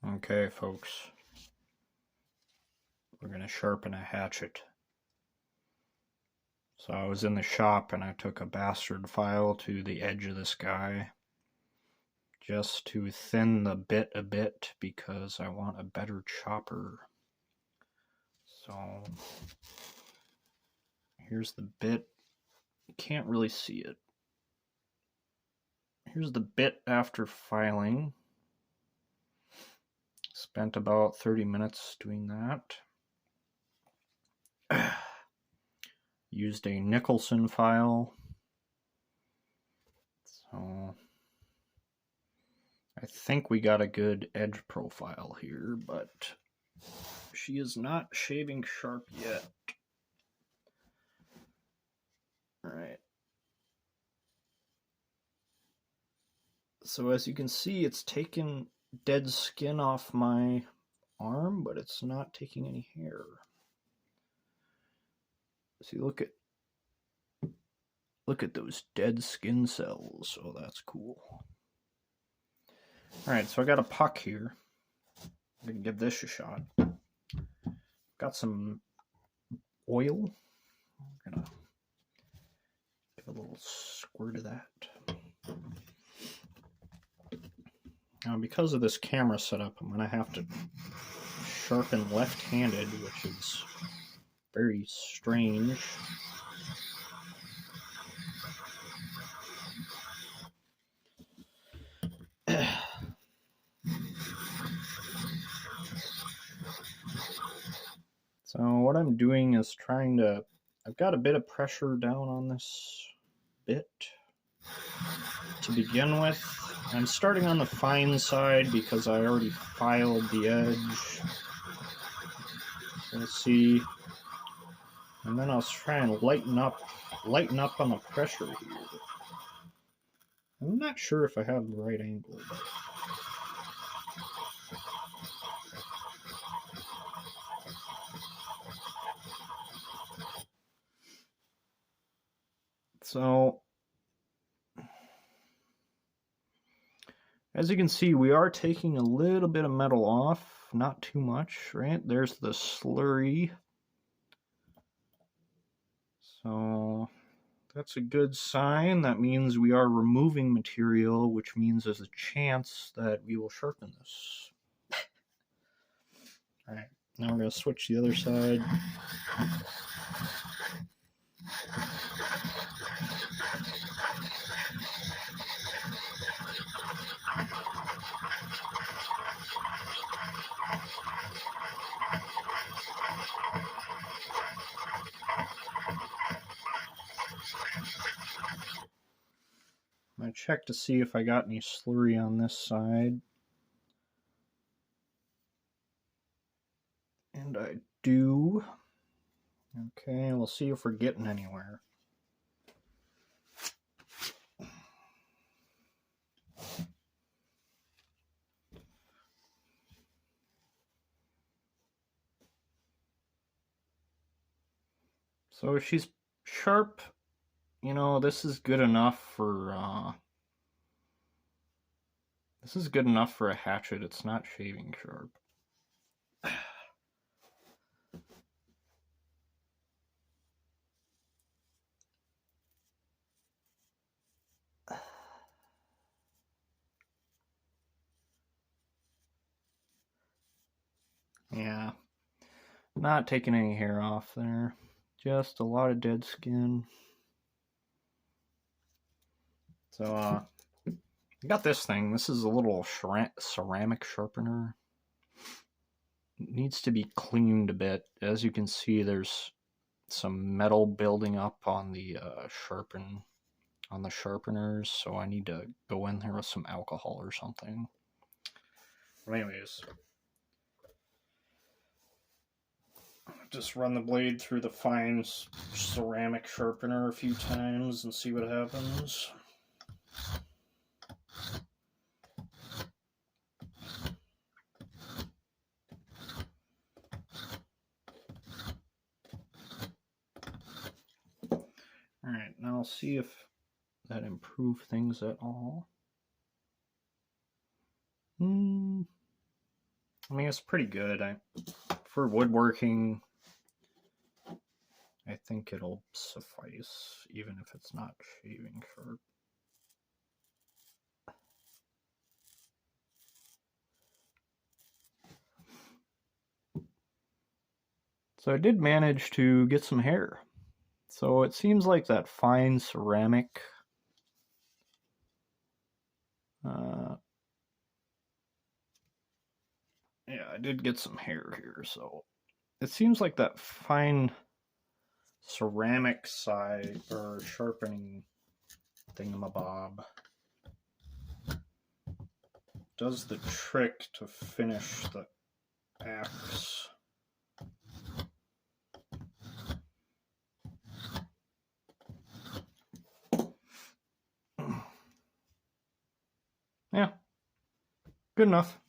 Okay, folks, we're going to sharpen a hatchet. So I was in the shop and I took a bastard file to the edge of this guy just to thin the bit a bit because I want a better chopper. So here's the bit. You can't really see it. Here's the bit after filing. Spent about 30 minutes doing that. Used a Nicholson file. So I think we got a good edge profile here, but she is not shaving sharp yet. Alright. So as you can see, it's taken dead skin off my arm, but it's not taking any hair. See, look at those dead skin cells. Oh, that's cool. Alright, so I got a puck here. I'm going to give this a shot. Got some oil. I'm going to give a little squirt of that. Now, because of this camera setup, I'm going to have to sharpen left-handed, which is very strange. So what I'm doing is I've got a bit of pressure down on this bit to begin with. I'm starting on the fine side because I already filed the edge. Let's see. And then I'll try and lighten up on the pressure here. I'm not sure if I have the right angle, but so as you can see, we are taking a little bit of metal off, not too much, right? There's the slurry. So that's a good sign. That means we are removing material, which means there's a chance that we will sharpen this. All right, now we're going to switch the other side. I'm going to check to see if I got any slurry on this side. And I do. Okay, we'll see if we're getting anywhere. So she's sharp. You know, this is good enough for a hatchet. It's not shaving sharp. Yeah, not taking any hair off there. Just a lot of dead skin. So, I got this thing. This is a little ceramic sharpener. It needs to be cleaned a bit. As you can see, there's some metal building up on the sharpeners, so I need to go in there with some alcohol or something. But anyways, just run the blade through the fine ceramic sharpener a few times and see what happens. Alright, now I'll see if that improved things at all. I mean, it's pretty good. For woodworking, I think it'll suffice, even if it's not shaving sharp. So I did manage to get some hair. So it seems like that fine ceramic yeah, I did get some hair here, so it seems like that fine ceramic side or sharpening thingamabob does the trick to finish the axe. Yeah, good enough.